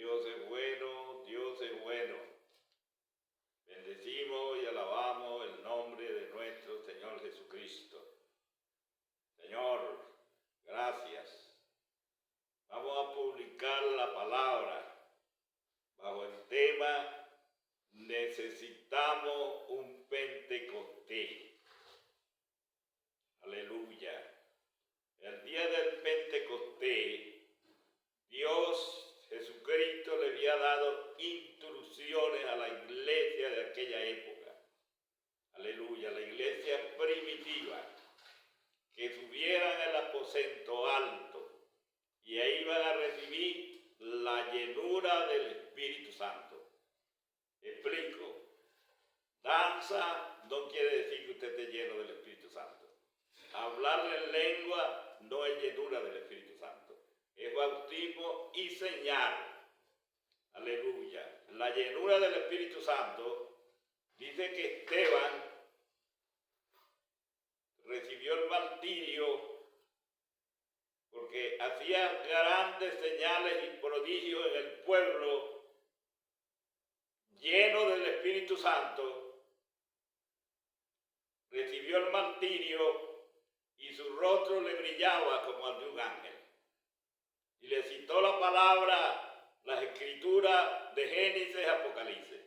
Dios es bueno, Dios es bueno. Bendecimos y alabamos el nombre de nuestro Señor Jesucristo. Señor, gracias. Vamos a publicar la palabra bajo el tema necesitamos un Pentecostés. Aleluya. El día del Pentecostés, Dios Jesucristo le había dado instrucciones a la iglesia de aquella época. Aleluya, la iglesia primitiva, que subieran al aposento alto y ahí iban a recibir la llenura del Espíritu Santo. Explico. Danza no quiere decir que usted esté lleno del Espíritu Santo. Hablar en lengua no es llenura del Espíritu Santo. Es bautismo y señal. Aleluya. La llenura del Espíritu Santo dice que Esteban recibió el martirio porque hacía grandes señales y prodigios en el pueblo, lleno del Espíritu Santo. Recibió el martirio y su rostro le brillaba como el de un ángel. Y le citó la palabra, las escrituras de Génesis, Apocalipsis.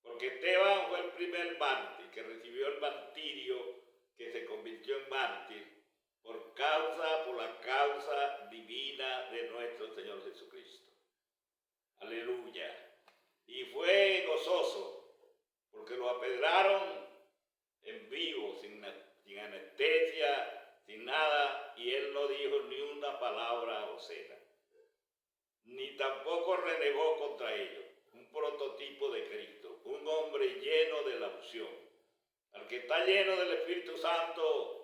Porque Esteban fue el primer mártir que recibió el martirio, que se convirtió en mártir por la causa divina de nuestro Señor Jesucristo. Aleluya. Y fue gozoso, porque lo apedraron en vivo, sin anestesia, sin nada, y él no dijo ni una palabra obscena, ni tampoco renegó contra ellos. Un prototipo de Cristo, un hombre lleno de la unción. Al que está lleno del Espíritu Santo,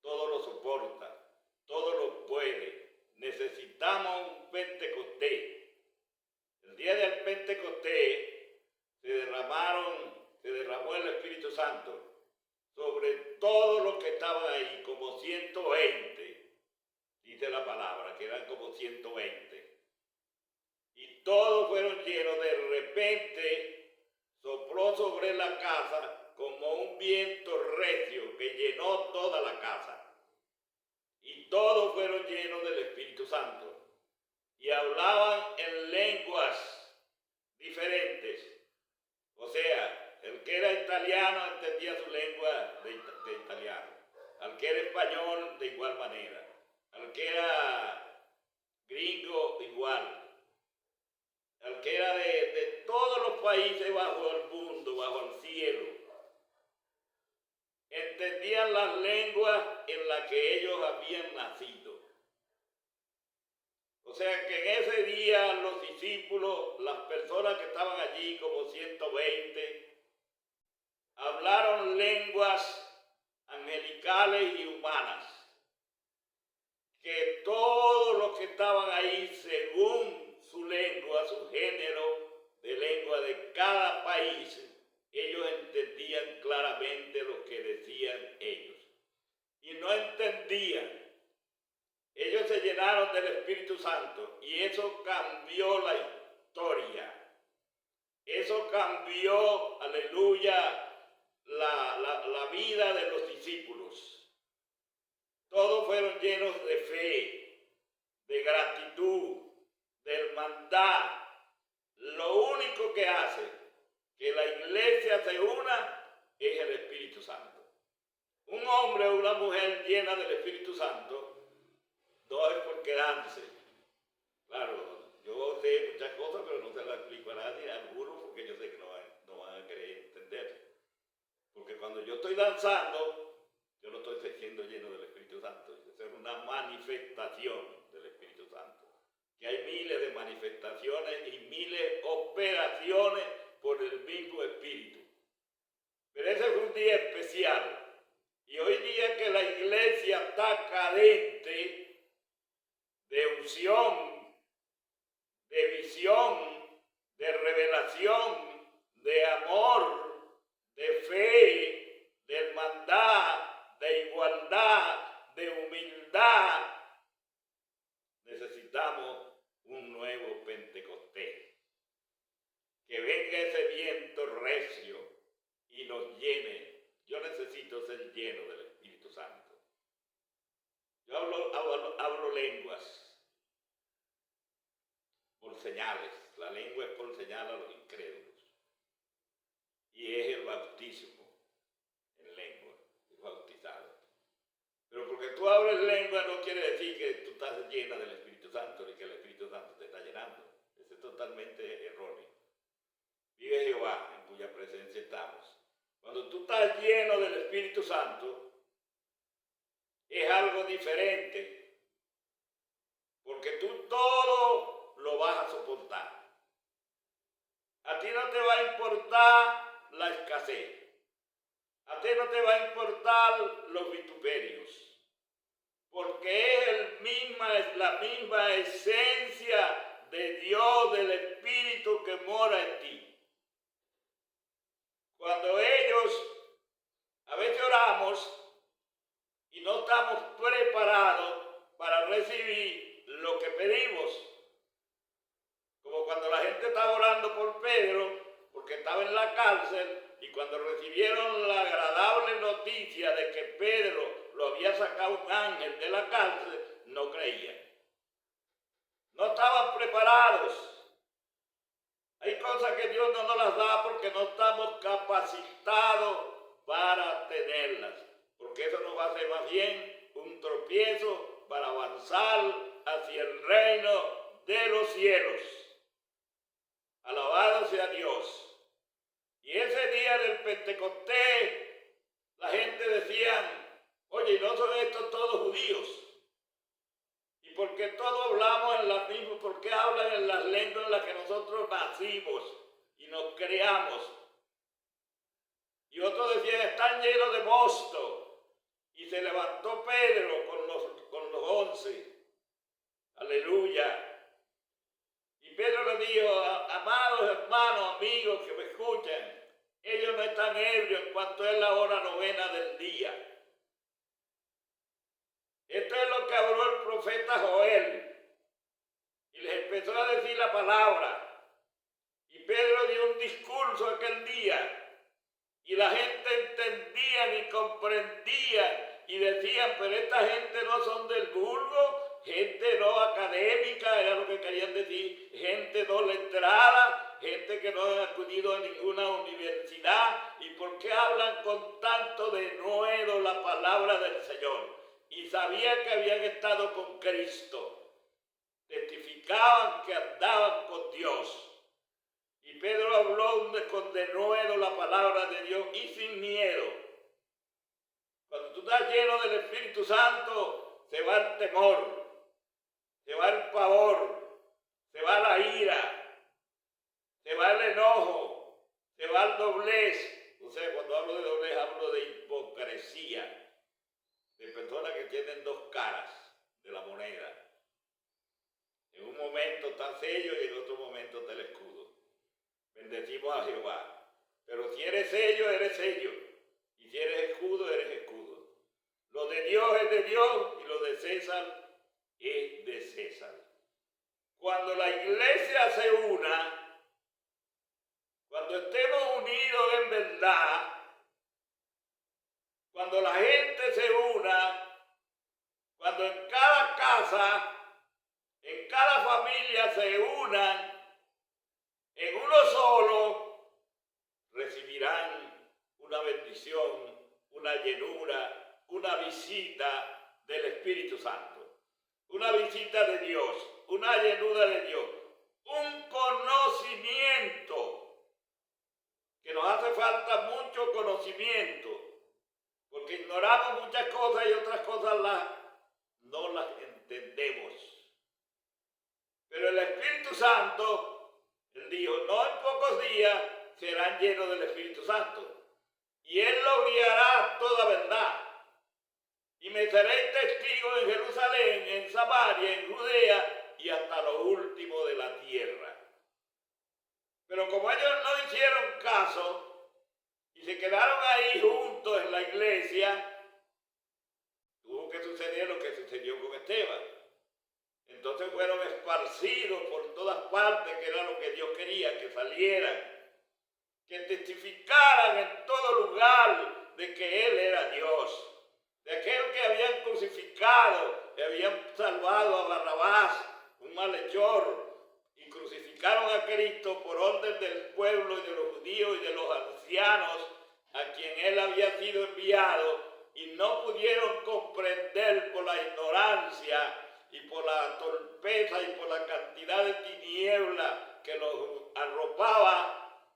todo lo soporta, todo lo puede. Necesitamos un Pentecostés. El día del Pentecostés se derramó el Espíritu Santo sobre todos los que estaban ahí, como 120, dice la palabra, que eran como 120. Y todos fueron llenos. De repente sopló sobre la casa como un viento recio que llenó toda la casa. Y todos fueron llenos del Espíritu Santo. Y hablaban en lenguas diferentes. O sea, el que era italiano entendía su lengua de italiano. Al que era español, de igual manera. Al que era gringo, igual. Al que era de todos los países bajo el mundo, bajo el cielo. Entendían las lenguas en las que ellos habían nacido. O sea que en ese día los discípulos, las personas que estaban allí, como 120, hablaron lenguas angelicales y humanas. Que todos los que estaban ahí, según su lengua, su género de lengua de cada país, ellos entendían claramente lo que decían ellos. Y no entendían. Ellos se llenaron del Espíritu Santo y eso cambió la historia. Eso cambió, aleluya, la vida de los discípulos. Todos fueron llenos de fe, de gratitud, de hermandad. Lo único que hace que la iglesia se una es el Espíritu Santo. Un hombre o una mujer llena del Espíritu Santo no es por quedarse. Claro, yo sé muchas cosas, pero no se las explico a nadie, a algunos, porque yo sé que no van a querer entender. Porque cuando yo estoy danzando, yo no estoy siendo lleno del Espíritu Santo. Es una manifestación del Espíritu Santo. Que hay miles de manifestaciones y miles de operaciones por el mismo Espíritu. Pero ese es un día especial. Y hoy día que la iglesia está cadente de unción, de visión, de revelación, de amor, de fe, de hermandad, de igualdad, de humildad. Necesitamos un nuevo Pentecostés. Que venga ese viento recio y nos llene. Yo necesito ser lleno del Espíritu Santo. Yo hablo lenguas por señales. La lengua es por señal a los incrédulos. Y es el bautismo en lengua, el bautizado. Pero porque tú hables lengua no quiere decir que tú estás llena del Espíritu Santo ni que el Espíritu Santo te está llenando. Eso es totalmente erróneo. Vive Jehová, en cuya presencia estamos. Cuando tú estás lleno del Espíritu Santo, es algo diferente. Porque tú todo lo vas a soportar. A ti no te va a importar la escasez. A ti no te va a importar los vituperios. Porque es la misma esencia de Dios, del Espíritu que mora en ti. Cuando a veces oramos y no estamos preparados para recibir lo que pedimos. Como cuando la gente estaba orando por Pedro, porque estaba en la cárcel, y cuando recibieron la agradable noticia de que Pedro lo había sacado un ángel de la cárcel, no creían. No estaban preparados. Hay cosas que Dios no nos las da porque no estamos capacitados para tenerlas. Porque eso nos va a hacer más bien un tropiezo para avanzar hacia el reino de los cielos. Alabado sea Dios. Y ese día del Pentecostés, la gente decía, oye, ¿no son estos todos judíos? ¿Y por qué todos hablamos en las mismas? ¿Por qué hablan en las lenguas en las que nosotros nacimos y nos creamos? Y otros decían, están llenos de mosto. Y se levantó Pedro con los 11. Aleluya. Y Pedro le dijo, amados hermanos, amigos que me escuchan, ellos no están ebrios en cuanto es la hora novena del día. Esto es lo que habló el profeta Joel. Y les empezó a decir la palabra. Y Pedro dio un discurso aquel día. Y la gente entendía y comprendía. Y decían, pero esta gente no son del vulgo, gente no académica, era lo que querían decir, gente no letrada, gente que no ha acudido a ninguna universidad. ¿Y por qué hablan con tanto denuedo la palabra del Señor? Y sabían que habían estado con Cristo. Testificaban que andaban con Dios. Y Pedro habló con denuedo la palabra de Dios y sin miedo. Cuando tú estás lleno del Espíritu Santo, se va el temor, se va el pavor, se va la ira, se va el enojo, se va el doblez. O sea, cuando hablo de doblez, hablo de hipocresía. De personas que tienen dos caras de la moneda. En un momento está el sello y en otro momento está el escudo. Bendecimos a Jehová. Pero si eres sello, eres sello. Y si eres escudo, eres escudo. Lo de Dios es de Dios y lo de César es de César. Cuando la iglesia se una, cuando estemos unidos en verdad, cuando la gente se una, cuando en cada casa, en cada familia se unan en uno solo, recibirán una bendición, una llenura, una visita del Espíritu Santo, una visita de Dios, una llenura de Dios, un conocimiento, que nos hace falta mucho conocimiento. Porque ignoramos muchas cosas y otras cosas no las entendemos. Pero el Espíritu Santo, él dijo, no en pocos días serán llenos del Espíritu Santo. Y él los guiará a toda verdad. Y me seréis testigo en Jerusalén, en Samaria, en Judea y hasta lo último de la tierra. Pero como ellos no hicieron caso, y se quedaron ahí juntos en la iglesia, tuvo que suceder lo que sucedió con Esteban. Entonces fueron esparcidos esparcidos por todas partes, que era lo que Dios quería, que salieran, que testificaran en todo lugar de que Él era Dios, de aquel que habían crucificado, que habían salvado a Barrabás, un malhechor, y crucificaron a Cristo por orden del pueblo y de los judíos y de los ancianos a quien Él había sido enviado, y no pudieron comprender por la ignorancia y por la torpeza y por la cantidad de tiniebla que los arropaba,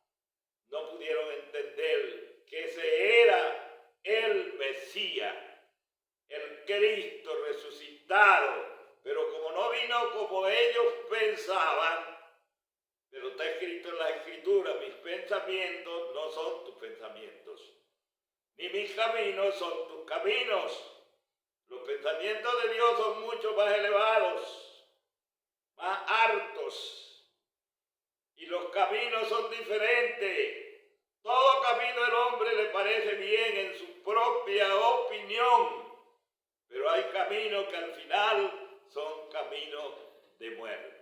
no pudieron entender que ese era el Mesías, el Cristo resucitado. Pero como no vino como ellos pensaban, pero está escrito en las Escrituras, mis pensamientos no son tus pensamientos, ni mis caminos son tus caminos. Los pensamientos de Dios son mucho más elevados, más altos, y los caminos son diferentes. Todo camino del hombre le parece bien en su propia opinión, pero hay caminos que al final son caminos de muerte.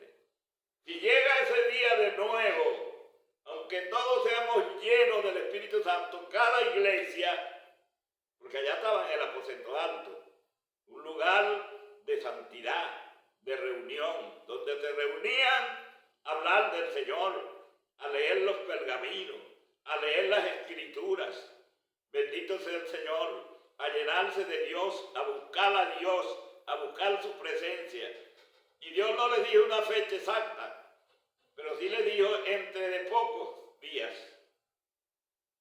Si llega ese día de nuevo, aunque todos seamos llenos del Espíritu Santo, cada iglesia, porque allá estaba en el aposento alto, un lugar de santidad, de reunión, donde se reunían a hablar del Señor, a leer los pergaminos, a leer las Escrituras. Bendito sea el Señor, a llenarse de Dios, a buscar a Dios, a buscar su presencia. Y Dios no les dijo una fecha exacta, pero sí les dijo entre de pocos días,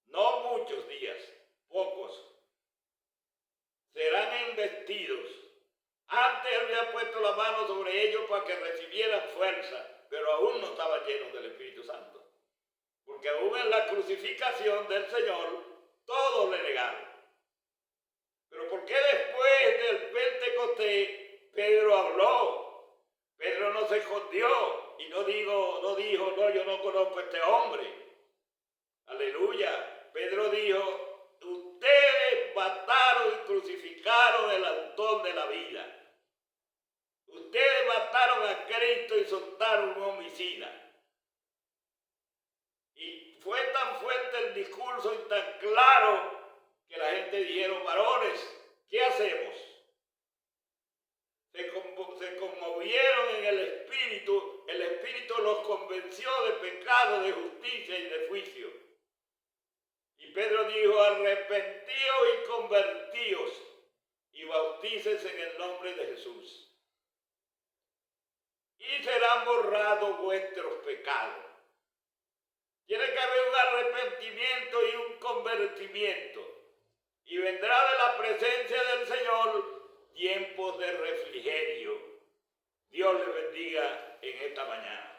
no muchos días, pocos, serán investidos. Antes Él había puesto la mano sobre ellos para que recibieran fuerza, pero aún no estaban llenos del Espíritu Santo. Porque aún en la crucificación del Señor, todos le negaron. Pero ¿por qué después del Pentecostés Pedro habló? Pedro no se escondió y no dijo, no, yo no conozco a este hombre. Aleluya. Pedro dijo, ustedes mataron y crucificaron el autor de la vida. Ustedes mataron a Cristo y soltaron un homicida. Y fue tan fuerte el discurso y tan claro que la gente dijeron, varones, ¿qué hacemos? Se conmovieron en el Espíritu los convenció de pecado, de justicia y de juicio. Y Pedro dijo, arrepentíos y convertíos y bautícense en el nombre de Jesús. Y serán borrados vuestros pecados. Tiene que haber un arrepentimiento y un convertimiento. Y vendrá de la presencia del Señor tiempos de refrigerio. Dios les bendiga en esta mañana.